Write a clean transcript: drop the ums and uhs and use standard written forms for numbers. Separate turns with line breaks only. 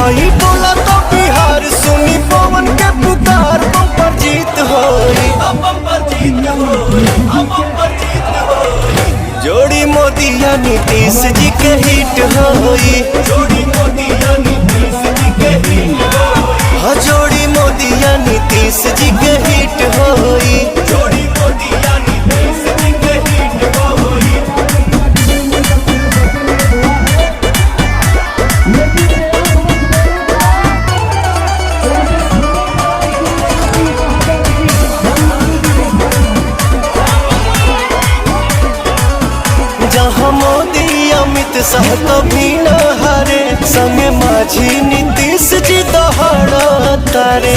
हई बोला तो बिहार सुनी पवन के पुकार बम्पर जीत होई जोड़ी मोदी या नीतीश जी के हिट होई जोड़ी मोदी या नीतीश जी के हिट होई जोड़ी मोदी या नीतीश जी के हिट होई जोड़ी मोदी या नीतीश जी के हिट होई। जहाँ मोदी अमित शाह कभी न हारे संगे माझी नीतीश जी दहाड़ा तारे।